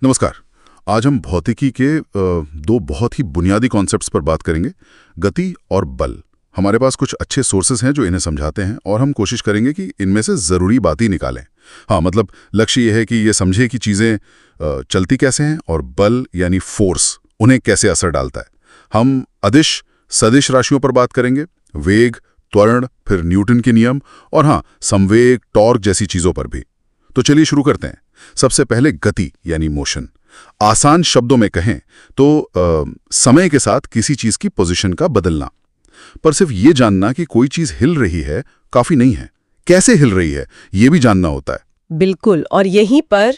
नमस्कार। आज हम भौतिकी के दो बहुत ही बुनियादी कॉन्सेप्ट्स पर बात करेंगे, गति और बल। हमारे पास कुछ अच्छे सोर्सेज हैं जो इन्हें समझाते हैं और हम कोशिश करेंगे कि इनमें से ज़रूरी बात ही निकालें। हाँ, मतलब लक्ष्य ये है कि ये समझे कि चीज़ें चलती कैसे हैं और बल यानी फोर्स उन्हें कैसे असर डालता है। हम अदिश सदिश राशियों पर बात करेंगे, वेग, त्वरण, फिर न्यूटन के नियम और हाँ, संवेग, टॉर्क जैसी चीज़ों पर भी। तो चलिए शुरू करते हैं। सबसे पहले गति यानी मोशन। आसान शब्दों में कहें तो समय के साथ किसी चीज की पोजीशन का बदलना। पर सिर्फ ये जानना कि कोई चीज हिल रही है काफी नहीं है, कैसे हिल रही है ये भी जानना होता है। बिल्कुल, और यहीं पर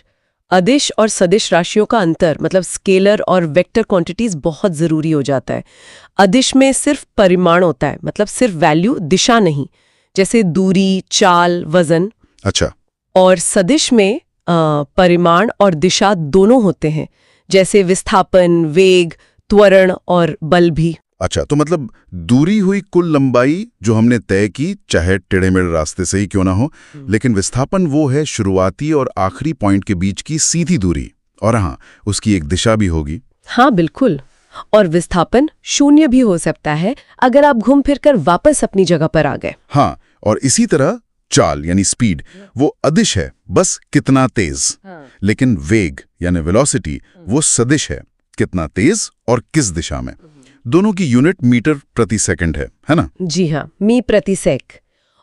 अदिश और सदिश राशियों का अंतर मतलब स्केलर और वेक्टर क्वांटिटीज बहुत जरूरी हो जाता है। अदिश में सिर्फ परिमाण होता है, मतलब सिर्फ वैल्यू, दिशा नहीं, जैसे दूरी, चाल, वजन। अच्छा। और सदिश में परिमाण और दिशा दोनों होते हैं, जैसे विस्थापन, वेग, त्वरण और बल भी। अच्छा, तो मतलब दूरी हुई कुल लंबाई जो हमने तय की, चाहे टेढ़े-मेढ़े रास्ते से ही क्यों ना हो, लेकिन विस्थापन वो है शुरुआती और आखिरी पॉइंट के बीच की सीधी दूरी, और हाँ, उसकी एक दिशा भी होगी। हाँ बिल्कुल, और विस्थापन शून्य भी हो सकता है अगर आप घूम फिर कर वापस अपनी जगह पर आ गए। हाँ, और इसी तरह चाल यानी स्पीड वो अदिश है, बस कितना तेज। लेकिन वेग यानी वेलोसिटी वो सदिश है, कितना तेज और किस दिशा में। दोनों की यूनिट मीटर प्रति सेकंड है ना? जी हाँ, मी प्रति सेक।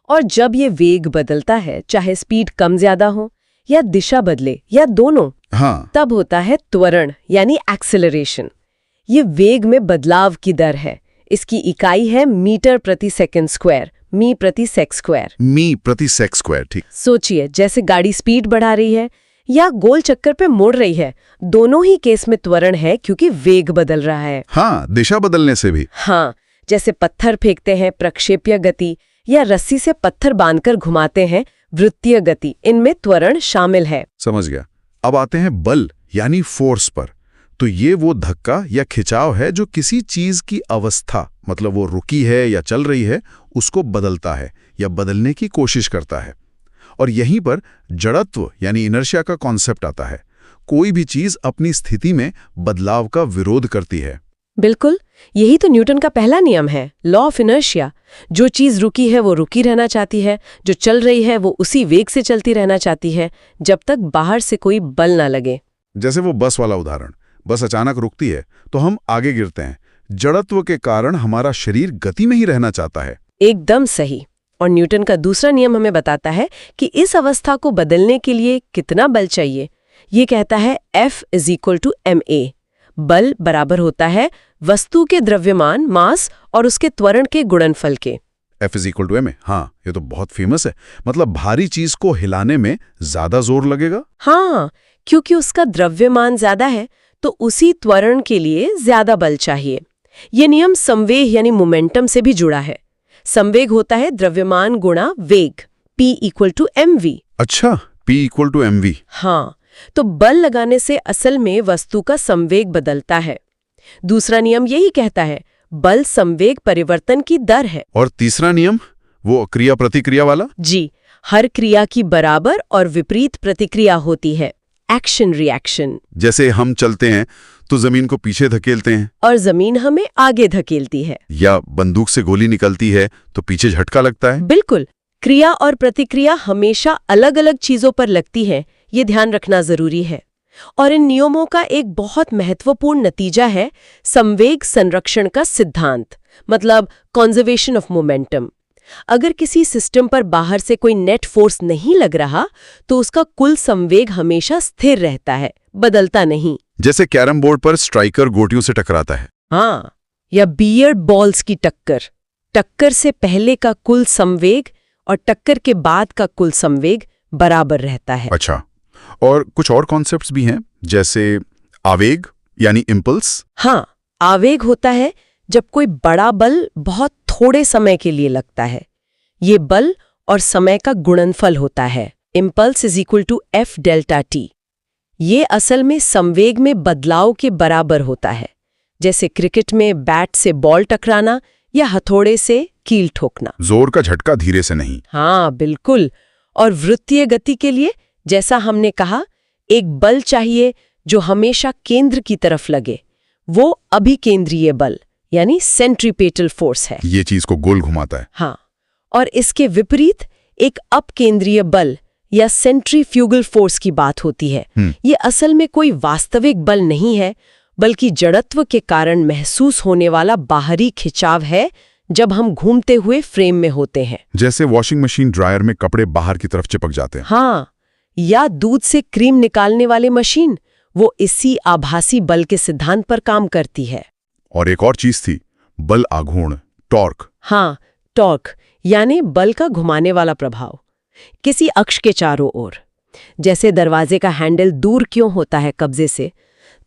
और जब ये वेग बदलता है, चाहे स्पीड कम ज्यादा हो या दिशा बदले या दोनों, हाँ, तब होता है त्वरण यानी एक्सेलरेशन। ये वेग में बदलाव की दर है। इसकी इकाई है मीटर प्रति सेकंड स्क्वायर, मी प्रति सेक स्क्वायर। मी प्रति सेक स्क्वायर, ठीक। सोचिए, जैसे गाड़ी स्पीड बढ़ा रही है या गोल चक्कर पे मुड़ रही है, दोनों ही केस में त्वरण है क्योंकि वेग बदल रहा है। हाँ, दिशा बदलने से भी। हाँ, जैसे पत्थर फेंकते हैं, प्रक्षेपीय गति, या रस्सी से पत्थर बांधकर घुमाते हैं, वृत्तीय गति, इनमें त्वरण शामिल है। समझ गया। अब आते हैं बल यानी फोर्स पर। तो ये वो धक्का या खिंचाव है जो किसी चीज की अवस्था, मतलब वो रुकी है या चल रही है, उसको बदलता है या बदलने की कोशिश करता है। और यहीं पर जड़त्व यानी इनर्शिया का कॉन्सेप्ट आता है। कोई भी चीज अपनी स्थिति में बदलाव का विरोध करती है। बिल्कुल, यही तो न्यूटन का पहला नियम है, लॉ ऑफ इनर्शिया। जो चीज रुकी है वो रुकी रहना चाहती है, जो चल रही है वो उसी वेग से चलती रहना चाहती है, जब तक बाहर से कोई बल ना लगे। जैसे वो बस वाला उदाहरण, बस अचानक रुकती है तो हम आगे गिरते हैं। जड़त्व के कारण हमारा शरीर गति में ही रहना चाहता है। एकदम सही। और न्यूटन का दूसरा नियम हमें बताता है कि इस अवस्था को बदलने के लिए कितना बल चाहिए। ये कहता है F = ma। बल बराबर होता है वस्तु के द्रव्यमान, मास, और उसके त्वरण के गुणनफल के। F = ma। हाँ, ये तो बहुत फेमस है। मतलब भारी चीज को हिलाने में ज्यादा जोर लगेगा। हाँ, क्योंकि उसका द्रव्यमान ज्यादा है तो उसी त्वरण के लिए ज्यादा बल चाहिए। ये नियम संवेग यानी मोमेंटम से भी जुड़ा है। संवेग होता है द्रव्यमान गुणा वेग, P = mv। अच्छा, P = mv। हाँ, तो बल लगाने से असल में वस्तु का संवेग बदलता है। दूसरा नियम यही कहता है, बल संवेग परिवर्तन की दर है। और तीसरा नियम, वो क्रिया प्रतिक्रिया वाला? जी, हर क्रिया की बराबर और विपरीत प्रतिक्रिया होती है, एक्शन रिएक्शन। जैसे हम चलते हैं तो जमीन को पीछे धकेलते हैं और जमीन हमें आगे धकेलती है। या बंदूक से गोली निकलती है तो पीछे झटका लगता है। बिल्कुल, क्रिया और प्रतिक्रिया हमेशा अलग अलग चीजों पर लगती है, ये ध्यान रखना जरूरी है। और इन नियमों का एक बहुत महत्वपूर्ण नतीजा है संवेग संरक्षण का सिद्धांत, मतलब कंजर्वेशन ऑफ मोमेंटम। अगर किसी सिस्टम पर बाहर से कोई नेट फोर्स नहीं लग रहा तो उसका कुल संवेग हमेशा स्थिर रहता है, बदलता नहीं। जैसे कैरम बोर्ड पर स्ट्राइकर गोटियों से टकराता है। हाँ, या बिलियर्ड बॉल्स की टक्कर। टक्कर से पहले का कुल संवेग और टक्कर के बाद का कुल संवेग बराबर रहता है। अच्छा, और कुछ और कॉन्सेप्ट्स भी हैं, जैसे आवेग यानी इम्पल्स। हाँ, आवेग होता है जब कोई बड़ा बल बहुत थोड़े समय के लिए लगता है। ये बल और समय का गुणनफल होता है। Impulse = F ΔT। ये असल में संवेग में बदलाव के बराबर होता है, जैसे क्रिकेट में बैट से बॉल टकराना या हथौड़े से कील ठोकना। जोर का झटका, धीरे से नहीं। हाँ बिल्कुल। और वृत्तीय गति के लिए, जैसा हमने कहा, एक बल चाहिए जो हमेशा केंद्र की तरफ लगे, वो अभिकेंद्रीय बल यानी सेंट्रीपेटल फोर्स है। ये चीज को गोल घुमाता है। हाँ, और इसके विपरीत एक अपकेंद्रीय बल या सेंट्रीफ्यूगल फोर्स की बात होती है। ये असल में कोई वास्तविक बल नहीं है, बल्कि जड़त्व के कारण महसूस होने वाला बाहरी खिंचाव है जब हम घूमते हुए फ्रेम में होते हैं। जैसे वॉशिंग मशीन ड्रायर में कपड़े बाहर की तरफ चिपक जाते हैं। हाँ, या दूध से क्रीम निकालने वाली मशीन, वो इसी आभासी बल के सिद्धांत पर काम करती है। और एक और चीज थी, बल आघूर्ण, टॉर्क। हाँ, टॉर्क यानी बल का घुमाने वाला प्रभाव किसी अक्ष के चारों ओर। जैसे दरवाजे का हैंडल दूर क्यों होता है कब्जे से,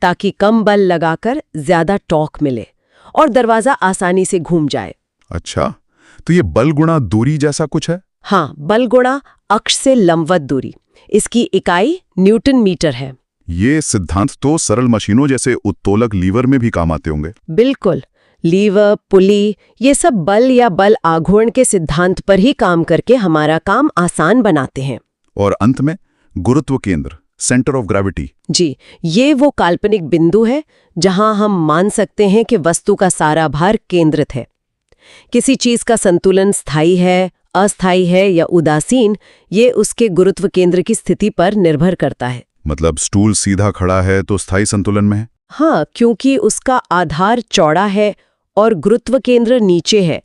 ताकि कम बल लगाकर ज्यादा टॉर्क मिले और दरवाजा आसानी से घूम जाए। अच्छा, तो ये बल गुणा दूरी जैसा कुछ है? हाँ, बल गुणा अक्ष से लंबवत दूरी। इसकी इकाई न्यूटन मीटर है। ये सिद्धांत तो सरल मशीनों जैसे उत्तोलक लीवर में भी काम आते होंगे। बिल्कुल, लीवर, पुली, ये सब बल या बल आघूर्ण के सिद्धांत पर ही काम करके हमारा काम आसान बनाते हैं। और अंत में गुरुत्व केंद्र, सेंटर ऑफ ग्रेविटी। जी, ये वो काल्पनिक बिंदु है जहां हम मान सकते हैं कि वस्तु का सारा भार केंद्रित है। किसी चीज का संतुलन स्थायी है, अस्थायी है या उदासीन, ये उसके गुरुत्व केंद्र की स्थिति पर निर्भर करता है। मतलब स्टूल सीधा खड़ा है तो स्थायी संतुलन में है? हाँ, क्योंकि उसका आधार चौड़ा है और गुरुत्व केंद्र नीचे है,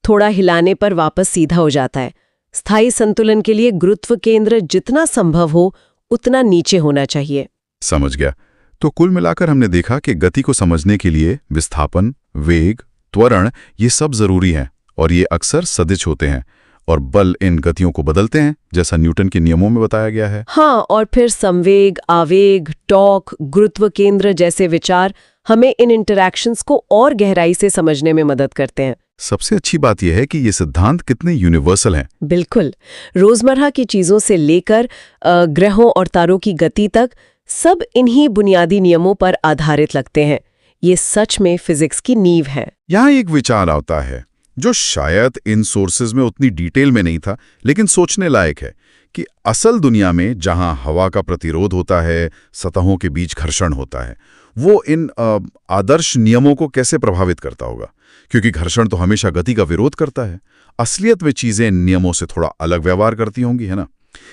थोड़ा हिलाने पर वापस सीधा हो जाता है। स्थायी संतुलन के लिए गुरुत्व केंद्र जितना संभव हो उतना नीचे होना चाहिए। समझ गया। तो कुल मिलाकर हमने देखा कि गति को समझने के लिए विस्थापन, वेग, त्वरण ये सब जरूरी हैं और ये अक्सर सदिश होते हैं और बल इन गतियों को बदलते हैं, जैसा न्यूटन के नियमों में बताया गया है। हाँ, और फिर संवेग, आवेग, टॉर्क, गुरुत्व केंद्र जैसे विचार हमें इन इंटरैक्शंस को और गहराई से समझने में मदद करते हैं। सबसे अच्छी बात यह है कि ये सिद्धांत कितने यूनिवर्सल हैं। बिल्कुल, रोजमर्रा की चीजों से लेकर ग्रहों और तारों की गति तक सब इन्हीं बुनियादी नियमों पर आधारित लगते हैं। ये सच में फिजिक्स की नींव है। यहाँ एक विचार आता है जो शायद इन सोर्सेज में उतनी डिटेल में नहीं था, लेकिन सोचने लायक है कि असल दुनिया में जहां हवा का प्रतिरोध होता है, सतहों के बीच घर्षण होता है, वो इन आदर्श नियमों को कैसे प्रभावित करता होगा, क्योंकि घर्षण तो हमेशा गति का विरोध करता है। असलियत में चीजें इन नियमों से थोड़ा अलग व्यवहार करती होंगी, है ना?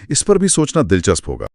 इस पर भी सोचना दिलचस्प होगा।